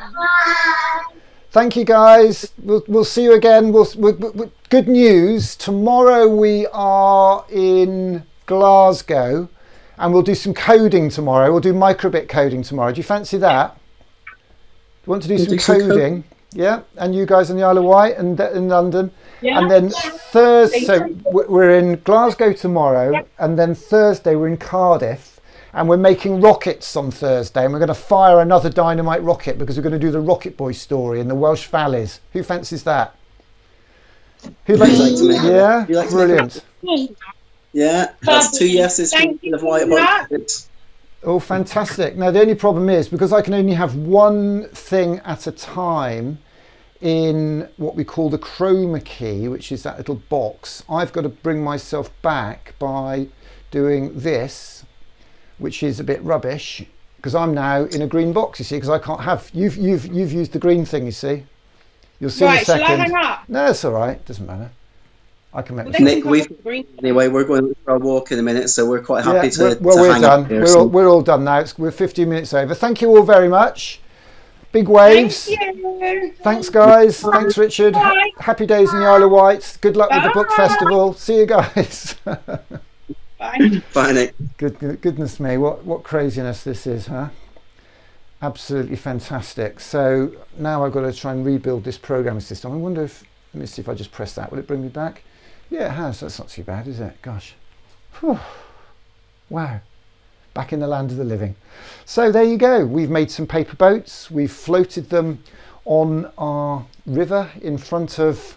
Thank you, guys. We'll see you again. Good news. Tomorrow we are in Glasgow and we'll do some coding tomorrow. We'll do microbit coding tomorrow. Do you fancy that? You want to do some coding? Yeah, and you guys on the Isle of Wight and in London. Yeah. And then Thursday, so we're in Glasgow tomorrow, and then Thursday we're in Cardiff, and we're making rockets on Thursday, and we're going to fire another dynamite rocket because we're going to do the Rocket Boy story in the Welsh Valleys. Who fancies that? Who'd like to make it? Yeah, brilliant. Yeah, that's 2 yeses from the White about it. Oh, fantastic. Now, the only problem is, because I can only have one thing at a time in what we call the chroma key, which is that little box, I've got to bring myself back by doing this, which is a bit rubbish, because I'm now in a green box, you see, because I can't have... You've used the green thing, you see. You'll see in a second. Shall I hang up? No, it's all right. Doesn't matter. I can make Nick, anyway, we're going for a walk in a minute, so we're quite happy to we're hang done. Up here, we're all done now. We're 15 minutes over. Thank you all very much. Big waves. Thank you. Thanks, guys. Thanks, Richard. Happy days in the Isle of Wight. Good luck with the book festival. See you guys. Bye. Bye, Nick. Goodness me, what craziness this is, huh? Absolutely fantastic. So now I've got to try and rebuild this programming system. I wonder if, let me see if I just press that. Will it bring me back? Yeah, it has. That's not too bad, is it? Gosh. Whew. Wow. Back in the land of the living. So there you go. We've made some paper boats. We've floated them on our river in front of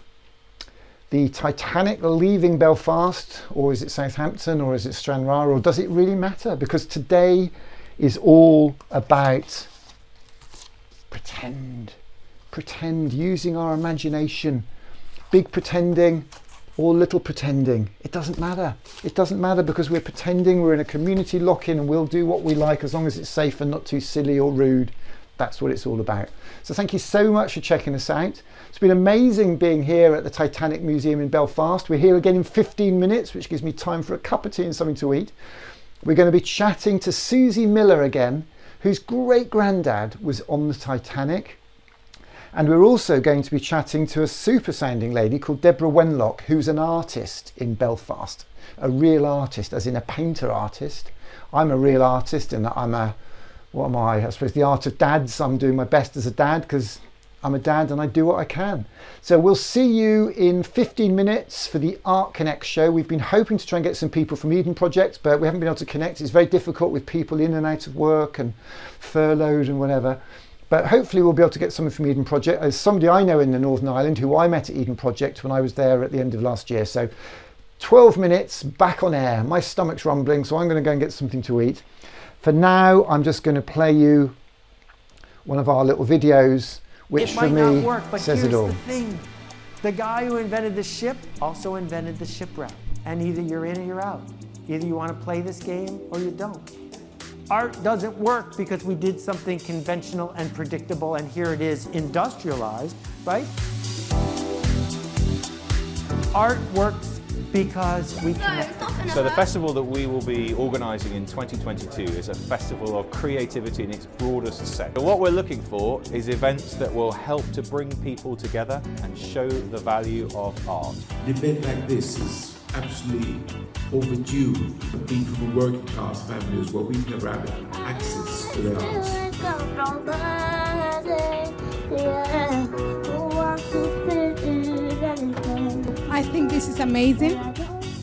the Titanic leaving Belfast, or is it Southampton, or is it Stranraer, or does it really matter? Because today is all about pretend, using our imagination, big pretending or little pretending. It doesn't matter. It doesn't matter because we're pretending, we're in a community lock-in and we'll do what we like as long as it's safe and not too silly or rude. That's what it's all about. So thank you so much for checking us out. It's been amazing being here at the Titanic Museum in Belfast. We're here again in 15 minutes, which gives me time for a cup of tea and something to eat. We're going to be chatting to Susie Miller again, whose great-granddad was on the Titanic. And we're also going to be chatting to a super sounding lady called Deborah Wenlock, who's an artist in Belfast, a real artist, as in a painter artist. I'm a real artist and I'm a, what am I suppose the art of dads. I'm doing my best as a dad because I'm a dad and I do what I can. So we'll see you in 15 minutes for the Art Connect show. We've been hoping to try and get some people from Eden Project, but we haven't been able to connect. It's very difficult with people in and out of work and furloughed and whatever. But hopefully we'll be able to get someone from Eden Project. There's somebody I know in the Northern Ireland who I met at Eden Project when I was there at the end of last year. So 12 minutes back on air. My stomach's rumbling, so I'm going to go and get something to eat. For now, I'm just going to play you one of our little videos, which for me says it all. The thing. The guy who invented the ship also invented the shipwreck. And either you're in or you're out. Either you want to play this game or you don't. Art doesn't work because we did something conventional and predictable, and here it is industrialized, right? Art works because we connect. So the festival that we will be organising in 2022 is a festival of creativity in its broadest sense. And what we're looking for is events that will help to bring people together and show the value of art. An event like this is absolutely overdue. Being from a working class family as well, we've never had access to the arts. I think this is amazing,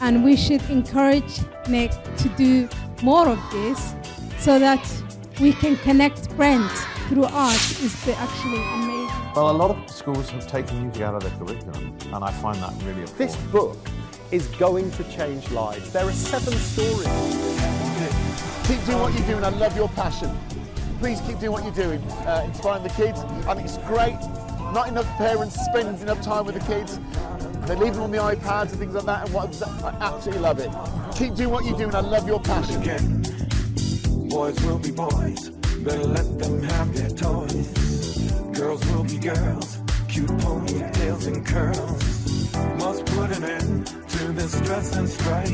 and we should encourage Nick to do more of this so that we can connect friends through art. Is actually amazing. Well, a lot of schools have taken music out of their curriculum, and I find that really important. This book is going to change lives. There are 7 stories. Keep doing what you're doing. I love your passion. Please keep doing what you're doing, inspiring the kids. I think it's great. Not enough parents spend enough time with the kids. They leave them on the iPads and things like that, and I absolutely love it. Keep doing what you're doing. I love your passion. Boys will be boys, better let them have their toys. Girls will be girls, cute ponytails and curls. Must put an end to this stress and strife.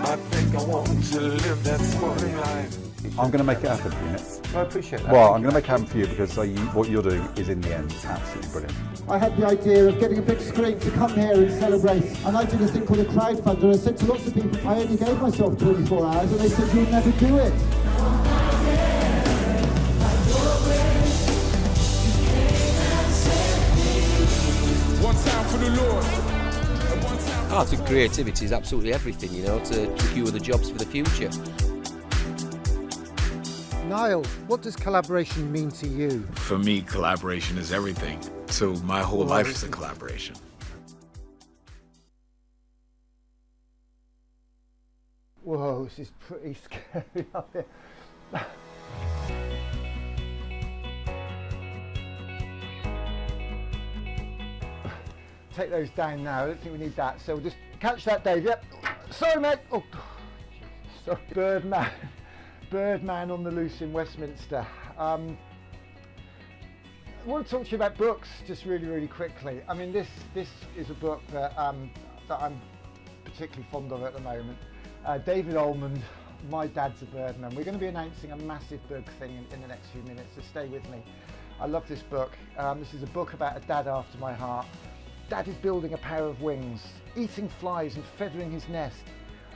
I think I want to live that sporting life. I'm going to make it happen for you, Nick. I appreciate that. Well, I'm going to make it happen for you because what you're doing is, in the end, absolutely brilliant. I had the idea of getting a big screen to come here and celebrate, and I did a thing called a crowdfunder. I said to lots of people, I only gave myself 24 hours, and they said, you'll never do it. One time for the Lord. Art and creativity is absolutely everything, you know, to secure the jobs for the future. Niall, what does collaboration mean to you? For me, collaboration is everything. So my whole life is a collaboration. Whoa, this is pretty scary up here. Take those down now. I don't think we need that. So we'll just catch that, Dave. Yep. Sorry, mate. Oh, sorry. Birdman on the loose in Westminster. I want to talk to you about books just really quickly. I mean, this is a book that I'm particularly fond of at the moment. David Almond, My Dad's a Birdman. We're going to be announcing a massive book thing in the next few minutes, so stay with me. I love this book. This is a book about a dad after my heart. Dad is building a pair of wings, eating flies and feathering his nest.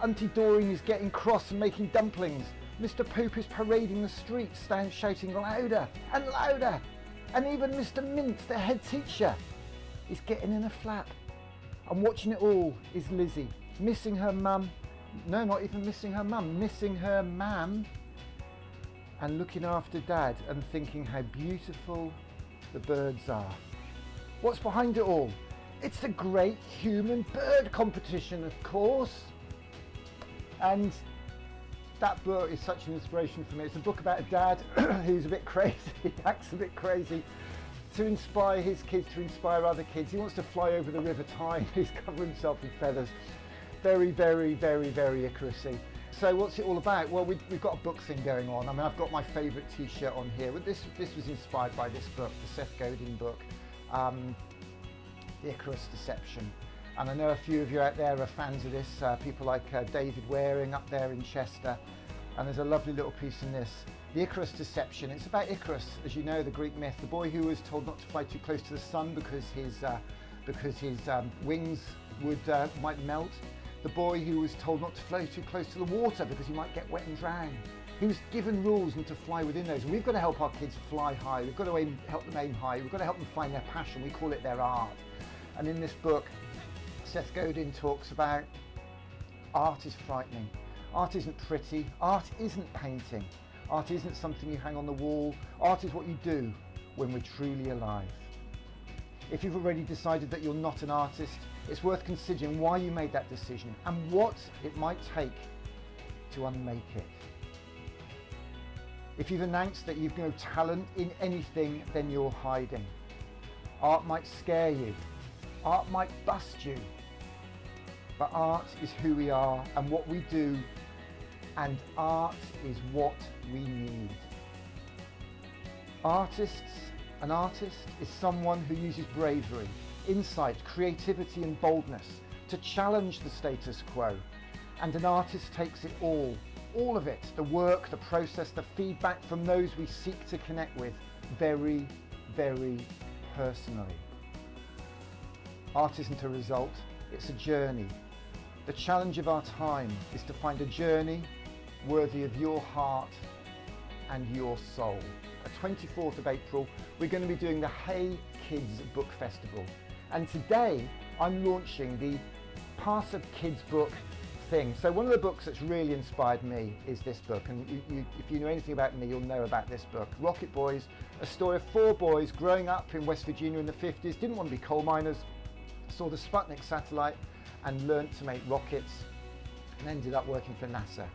Auntie Doreen is getting cross and making dumplings. Mr. Poop is parading the streets, shouting louder and louder. And even Mr. Mint, the head teacher, is getting in a flap. And watching it all is Lizzie, missing her mum. No, not even missing her mum, missing her mam. And looking after Dad and thinking how beautiful the birds are. What's behind it all? It's the Great Human Bird Competition, of course. And that book is such an inspiration for me. It's a book about a dad who's a bit crazy, acts a bit crazy, to inspire his kids, to inspire other kids. He wants to fly over the River Tyne. He's covered himself in feathers. Very Icarus-y. So what's it all about? Well, we've got a book thing going on. I mean, I've got my favourite t-shirt on here. This was inspired by this book, the Seth Godin book, The Icarus Deception. And I know a few of you out there are fans of this, people like David Waring up there in Chester. And there's a lovely little piece in this, The Icarus Deception. It's about Icarus, as you know, the Greek myth, the boy who was told not to fly too close to the sun because his wings might melt. The boy who was told not to fly too close to the water because he might get wet and drown. He was given rules and to fly within those. And we've got to help our kids fly high. We've got to help them aim high. We've got to help them find their passion. We call it their art. And in this book, Seth Godin talks about art is frightening. Art isn't pretty. Art isn't painting. Art isn't something you hang on the wall. Art is what you do when we're truly alive. If you've already decided that you're not an artist, it's worth considering why you made that decision and what it might take to unmake it. If you've announced that you've no talent in anything, then you're hiding. Art might scare you. Art might bust you. But art is who we are and what we do, and art is what we need. An artist is someone who uses bravery, insight, creativity and boldness to challenge the status quo. And an artist takes it all of it, the work, the process, the feedback from those we seek to connect with, very, very personally. Art isn't a result, it's a journey. The challenge of our time is to find a journey worthy of your heart and your soul. The 24th of April, we're going to be doing the Hey Kids Book Festival. And today, I'm launching the Pass a Kids book thing. So one of the books that's really inspired me is this book, and if you know anything about me, you'll know about this book. Rocket Boys, a story of 4 boys growing up in West Virginia in the 50s, didn't want to be coal miners, saw the Sputnik satellite and learnt to make rockets, and ended up working for NASA.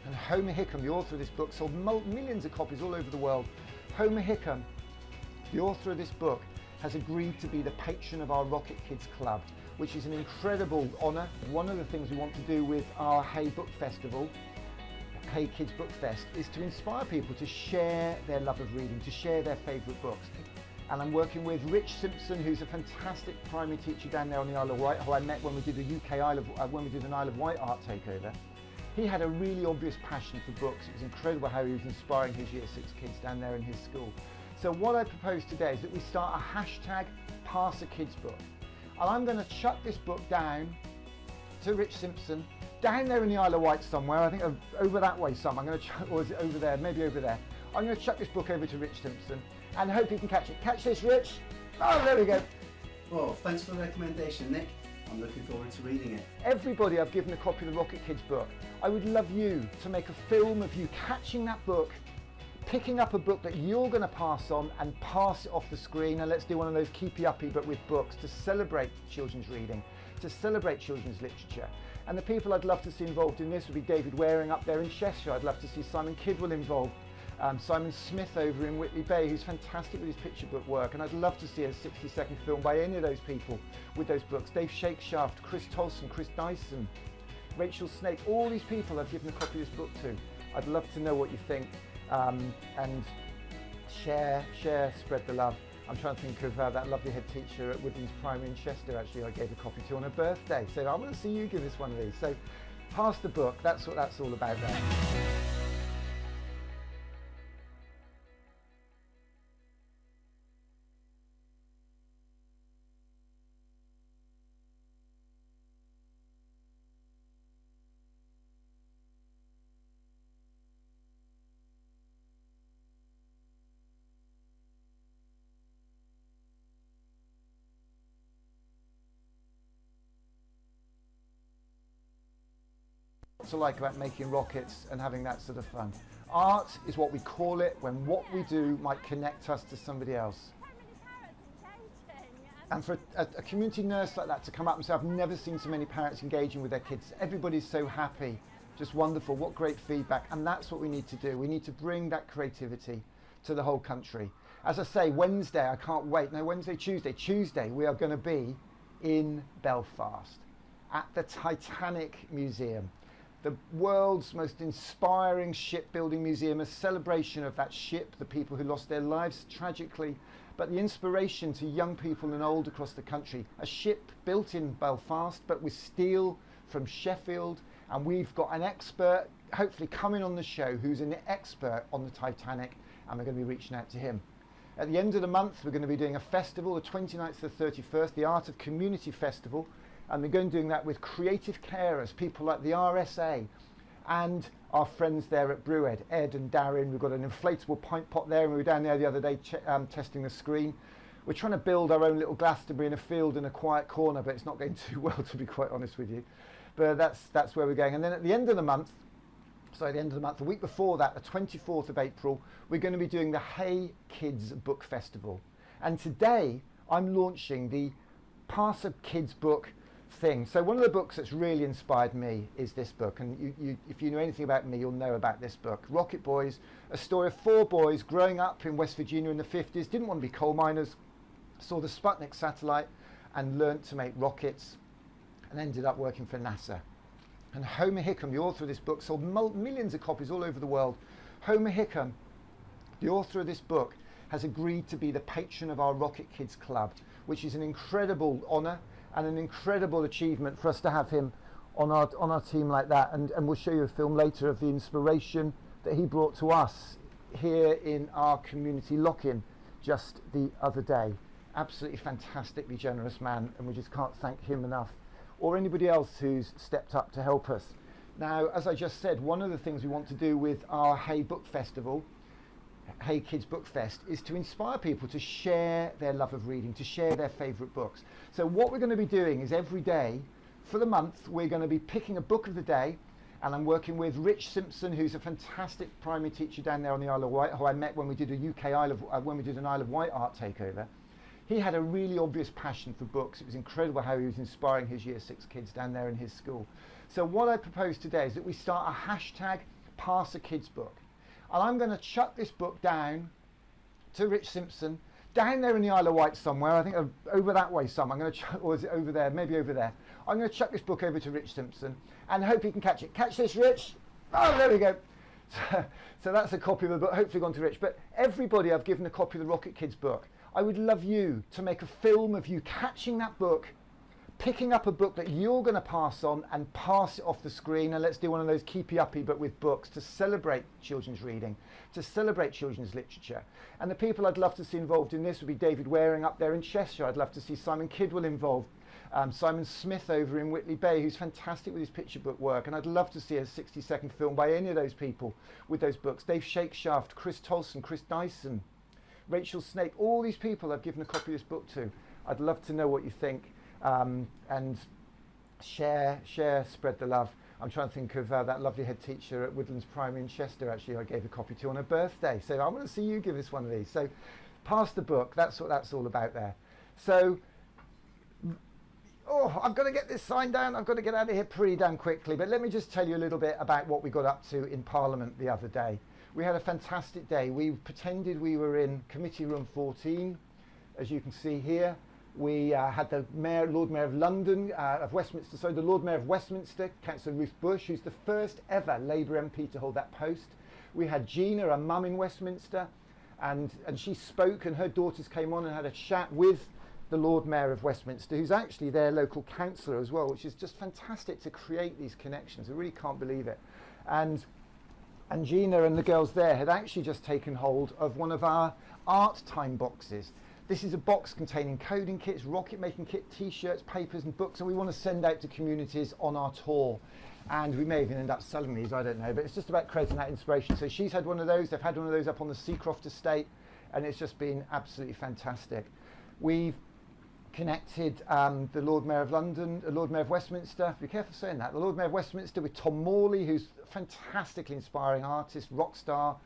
And Homer Hickam, the author of this book, sold millions of copies all over the world. Homer Hickam, the author of this book, has agreed to be the patron of our Rocket Kids Club, which is an incredible honour. One of the things we want to do with our Hey Book Festival, Hey Kids Book Fest, is to inspire people to share their love of reading, to share their favourite books. And I'm working with Rich Simpson, who's a fantastic primary teacher down there on the Isle of Wight, who I met when we did the when we did an Isle of Wight art takeover. He had a really obvious passion for books. It was incredible how he was inspiring his Year 6 kids down there in his school. So what I propose today is that we start a hashtag Pass a Kids book. And I'm going to chuck this book down to Rich Simpson, down there in the Isle of Wight somewhere, I think over that way somewhere. I'm going to chuck, or is it over there? Maybe over there. I'm going to chuck this book over to Rich Simpson and hope you can catch it. Catch this, Rich. Oh, there we go. Well, thanks for the recommendation, Nick. I'm looking forward to reading it. Everybody I've given a copy of the Rocket Kids book. I would love you to make a film of you catching that book, picking up a book that you're going to pass on and pass it off the screen, and let's do one of those keepy uppy but with books to celebrate children's reading, to celebrate children's literature. And the people I'd love to see involved in this would be David Waring up there in Cheshire. I'd love to see Simon Kidwell involved. Simon Smith over in Whitley Bay, who's fantastic with his picture book work, and I'd love to see a 60-second film by any of those people with those books. Dave Shakeshaft, Chris Tolson, Chris Dyson, Rachel Snake, all these people I've given a copy of this book to. I'd love to know what you think, and share, spread the love. I'm trying to think of that lovely head teacher at Woodlands Primary in Chester, actually, I gave a copy to on her birthday. So I want to see you give us one of these. So pass the book, that's what that's all about there. What I like about making rockets and having that sort of fun. Art is what we call it when what we do might connect us to somebody else. And for a community nurse like that to come up and say, I've never seen so many parents engaging with their kids. Everybody's so happy, just wonderful, what great feedback. And that's what we need to do. We need to bring that creativity to the whole country. As I say, Wednesday, I can't wait. No, Tuesday, we are going to be in Belfast at the Titanic Museum. The world's most inspiring shipbuilding museum, a celebration of that ship, the people who lost their lives tragically, but the inspiration to young people and old across the country. A ship built in Belfast, but with steel from Sheffield, and we've got an expert, hopefully coming on the show, who's an expert on the Titanic, and we're going to be reaching out to him. At the end of the month, we're going to be doing a festival, the 29th to the 31st, the Art of Community Festival, and we're going to be doing that with creative carers, people like the RSA and our friends there at Brewed, Ed and Darren. We've got an inflatable pint pot there, and we were down there the other day testing the screen. We're trying to build our own little Glastonbury in a field in a quiet corner, but it's not going too well, to be quite honest with you. But that's where we're going. And then at the end of the month, the week before that, the 24th of April, we're going to be doing the Hey Kids Book Festival. And today, I'm launching the Pass a Kids book thing. So one of the books that's really inspired me is this book, and if you know anything about me, you'll know about this book. Rocket Boys, a story of 4 boys growing up in West Virginia in the 50s, didn't want to be coal miners, saw the Sputnik satellite and learnt to make rockets, and ended up working for NASA. And Homer Hickam, the author of this book, sold millions of copies all over the world. Homer Hickam, the author of this book, has agreed to be the patron of our Rocket Kids Club, which is an incredible honour. and an incredible achievement for us to have him on our team like that. And we'll show you a film later of the inspiration that he brought to us here in our community lock-in just the other day. Absolutely fantastically generous man, and we just can't thank him enough, or anybody else who's stepped up to help us. Now, as I just said, one of the things we want to do with our Hay Book Festival, Hay Kids Book Fest, is to inspire people to share their love of reading, to share their favourite books. So what we're going to be doing is every day for the month we're going to be picking a book of the day, and I'm working with Rich Simpson, who's a fantastic primary teacher down there on the Isle of Wight, who I met when we did an Isle of Wight art takeover. He had a really obvious passion for books. It was incredible how he was inspiring his Year 6 kids down there in his school. So what I propose today is that we start a hashtag Pass a Kids Book. And I'm going to chuck this book down to Rich Simpson, down there in the Isle of Wight somewhere, I think over that way some. I'm going to chuck, or is it over there? Maybe over there. I'm going to chuck this book over to Rich Simpson and hope he can catch it. Catch this, Rich! Oh, there we go. So that's a copy of the book, hopefully gone to Rich. But everybody I've given a copy of the Rocket Kids book. I would love you to make a film of you catching that book, picking up a book that you're going to pass on and pass it off the screen, and let's do one of those keepy uppy but with books to celebrate children's reading, to celebrate children's literature. And the people I'd love to see involved in this would be David Waring up there in Cheshire. I'd love to see Simon Kidwell involved, Simon Smith over in Whitley Bay, who's fantastic with his picture book work, and I'd love to see a 60-second film by any of those people with those books. Dave Shakeshaft, Chris Tolson, Chris Dyson, Rachel Snape, all these people I've given a copy of this book to. I'd love to know what you think, and share, spread the love. I'm trying to think of that lovely head teacher at Woodlands Primary in Chester, actually, I gave a copy to on her birthday. So I want to see you give us one of these. So pass the book, that's what that's all about there. So, I've got to get this sign down, I've got to get out of here pretty damn quickly, but let me just tell you a little bit about what we got up to in Parliament the other day. We had a fantastic day. We pretended we were in Committee Room 14, as you can see here. We had the Lord Mayor of London, of Westminster, sorry, the Lord Mayor of Westminster, Councillor Ruth Bush, who's the first ever Labour MP to hold that post. We had Gina, a mum in Westminster, and she spoke, and her daughters came on and had a chat with the Lord Mayor of Westminster, who's actually their local councillor as well, which is just fantastic to create these connections. I really can't believe it. And Gina and the girls there had actually just taken hold of one of our art time boxes. This is a box containing coding kits, rocket making kit, t-shirts, papers and books, and we want to send out to communities on our tour. And we may even end up selling these, I don't know, but it's just about creating that inspiration. So she's had one of those, they've had one of those up on the Seacroft estate, and it's just been absolutely fantastic. We've connected the Lord Mayor of London, the Lord Mayor of Westminster, be careful saying that, the Lord Mayor of Westminster with Tom Morley, who's a fantastically inspiring artist, rock star,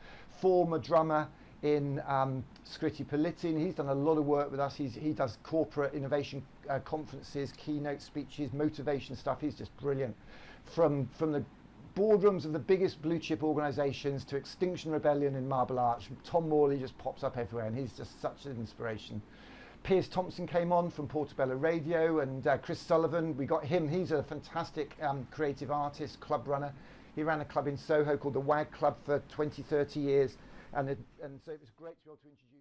former drummer in Scritti Politin. He's done a lot of work with us. He does corporate innovation conferences, keynote speeches, motivation stuff. He's just brilliant. From the boardrooms of the biggest blue chip organisations to Extinction Rebellion in Marble Arch, Tom Morley just pops up everywhere, and he's just such an inspiration. Piers Thompson came on from Portobello Radio, and Chris Sullivan, we got him. He's a fantastic creative artist, club runner. He ran a club in Soho called the WAG Club for 20-30 years, and so it was great to be able to introduce